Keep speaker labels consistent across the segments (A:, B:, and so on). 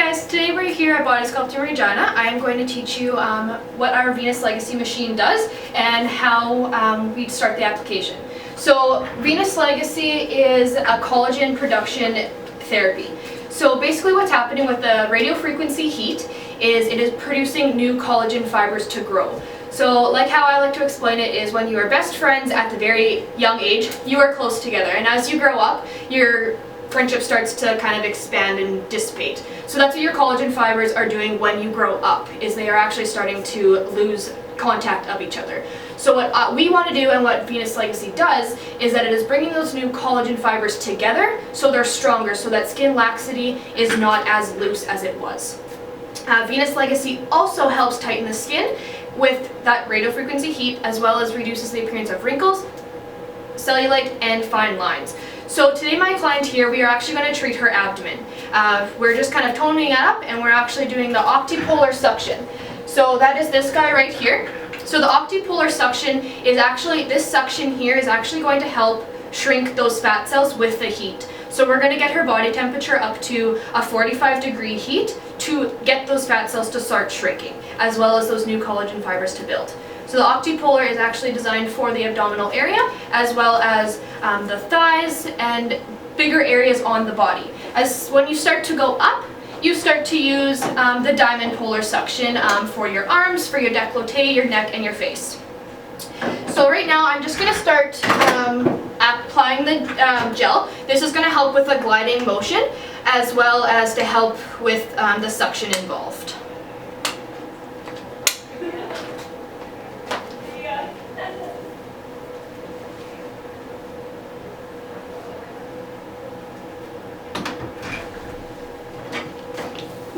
A: guys, today we're here at Body Sculpting Regina. I am going to teach you what our Venus Legacy machine does and how we start the application. So Venus Legacy is a collagen production therapy. So basically what's happening with the radiofrequency heat is it is producing new collagen fibers to grow. So like how I like to explain it is when you are best friends at the very young age, you are close together, and as you grow up, your friendship starts to kind of expand and dissipate. So that's what your collagen fibers are doing when you grow up, is they are actually starting to lose contact of each other. So what we want to do and what Venus Legacy does is that it is bringing those new collagen fibers together so they're stronger, so that skin laxity is not as loose as it was. Venus Legacy also helps tighten the skin with that radiofrequency heat, as well as reduces the appearance of wrinkles, cellulite, and fine lines. So today my client here, we are actually going to treat her abdomen. We're just kind of toning it up, and we're actually doing the optipolar suction. So that is this guy right here. So the optipolar suction is actually, this suction here is actually going to help shrink those fat cells with the heat. So we're going to get her body temperature up to a 45-degree heat to get those fat cells to start shrinking, as well as those new collagen fibers to build. So the optipolar is actually designed for the abdominal area, as well as the thighs and bigger areas on the body. As when you start to go up, you start to use the diamond polar suction for your arms, for your décolleté, your neck, and your face. So right now I'm just going to start applying the gel. This is going to help with a gliding motion, as well as to help with the suction involved.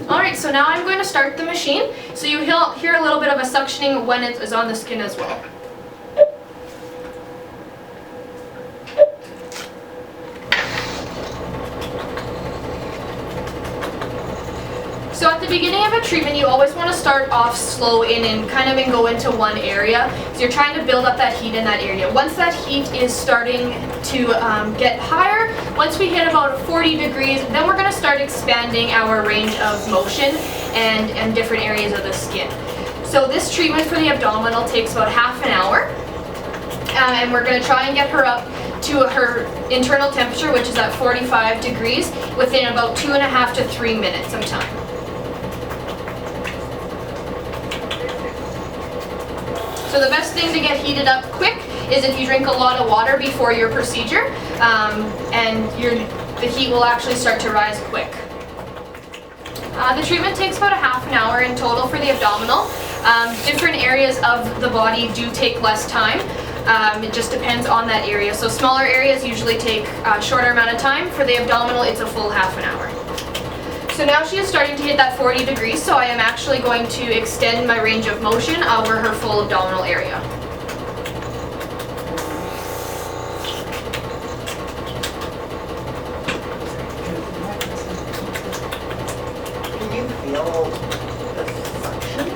A: Alright, so now I'm going to start the machine, so you hear a little bit of a suctioning when it is on the skin as well. So at the beginning of a treatment, you always want to start off slow and go into one area. So you're trying to build up that heat in that area. Once that heat is starting to get higher, once we hit about 40 degrees, then we're going to start expanding our range of motion and different areas of the skin. So this treatment for the abdominal takes about half an hour, and we're going to try and get her up to her internal temperature, which is at 45 degrees, within about 2.5 to 3 minutes of time. So the best thing to get heated up quick is if you drink a lot of water before your procedure, and the heat will actually start to rise quick. The treatment takes about a half an hour in total for the abdominal. Different areas of the body do take less time. It just depends on that area. So smaller areas usually take a shorter amount of time. For the abdominal, it's a full half an hour. So now she is starting to hit that 40 degrees, so I am actually going to extend my range of motion over her full abdominal area.
B: Can you feel the suction?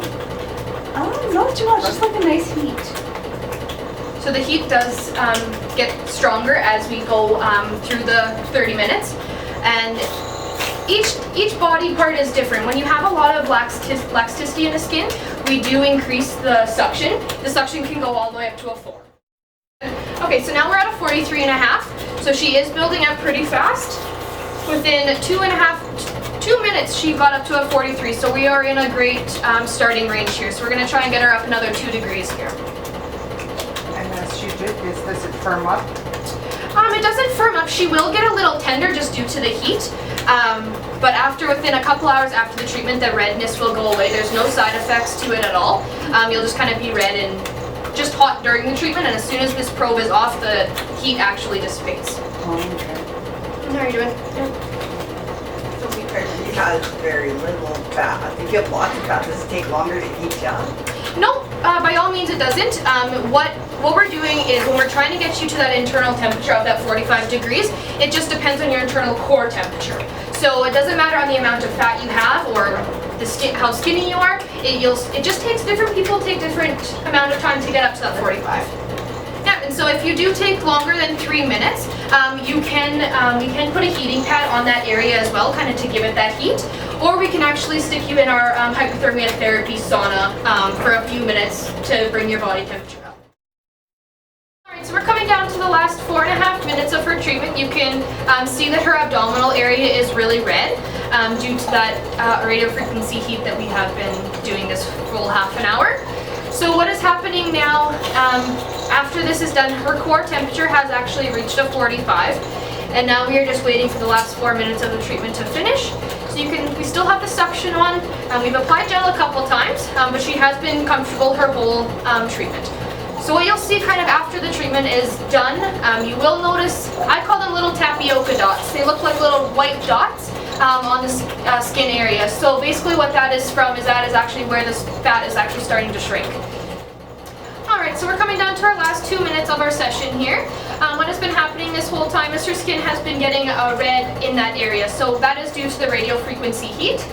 C: Oh, not too much, just like a nice heat.
A: So the heat does get stronger as we go through the 30 minutes, and each body part is different. When you have a lot of laxity in the skin, we do increase the suction. The suction can go all the way up to a 4. Okay, so now we're at a 43.5. So she is building up pretty fast. Within 2 minutes, she got up to a 43. So we are in a great starting range here. So we're going to try and get her up another 2 degrees here.
B: And as she does it firm up?
A: It doesn't firm up. She will get a little tender just due to the heat. But within a couple hours after the treatment, the redness will go away. There's no side effects to it at all. You'll just kind of be red and just hot during the treatment, and as soon as this probe is off, the heat actually dissipates.
B: Oh, okay.
A: How are you doing?
B: So because she has very little fat, if you have lots of fat, does it take longer to heat down?
A: No, by all means it doesn't. What we're doing is when we're trying to get you to that internal temperature of that 45 degrees, it just depends on your internal core temperature. So it doesn't matter on the amount of fat you have or how skinny you are. It just takes different people take different amount of time to get up to that 45. Yeah, and so if you do take longer than 3 minutes, we can put a heating pad on that area as well, kind of to give it that heat. Or we can actually stick you in our hypothermia therapy sauna for a few minutes to bring your body temperature up. Alright, so we're coming down to the last 4.5 minutes of her treatment. You can see that her abdominal area is really red due to that radio frequency heat that we have been doing this full half an hour. So what is happening now, after this is done, her core temperature has actually reached a 45, and now we are just waiting for the last 4 minutes of the treatment to finish. So we still have the suction on, we've applied gel a couple times, but she has been comfortable her whole treatment. So what you'll see kind of after the treatment is done, you will notice, I call them little tapioca dots. They look like little white dots on the skin area. So basically what that is from is that is actually where this fat is actually starting to shrink. Alright, so we're coming down to our last 2 minutes of our session here. What has been happening this whole time is her skin has been getting red in that area. So that is due to the radio frequency heat.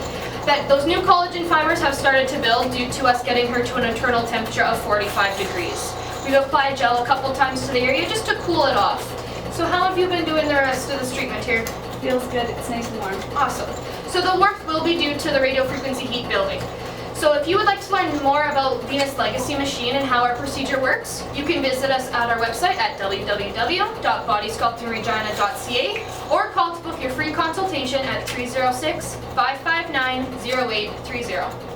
A: That those new collagen fibers have started to build due to us getting her to an internal temperature of 45 degrees. We've applied gel a couple times to the area just to cool it off. So how have you been doing the rest of this treatment here?
C: Feels good. It's nice and warm.
A: Awesome. So the warmth will be due to the radio frequency heat building. So if you would like to learn more about Venus Legacy Machine and how our procedure works, you can visit us at our website at www.bodysculptingregina.ca or call to book your free consultation at 306-559-0830.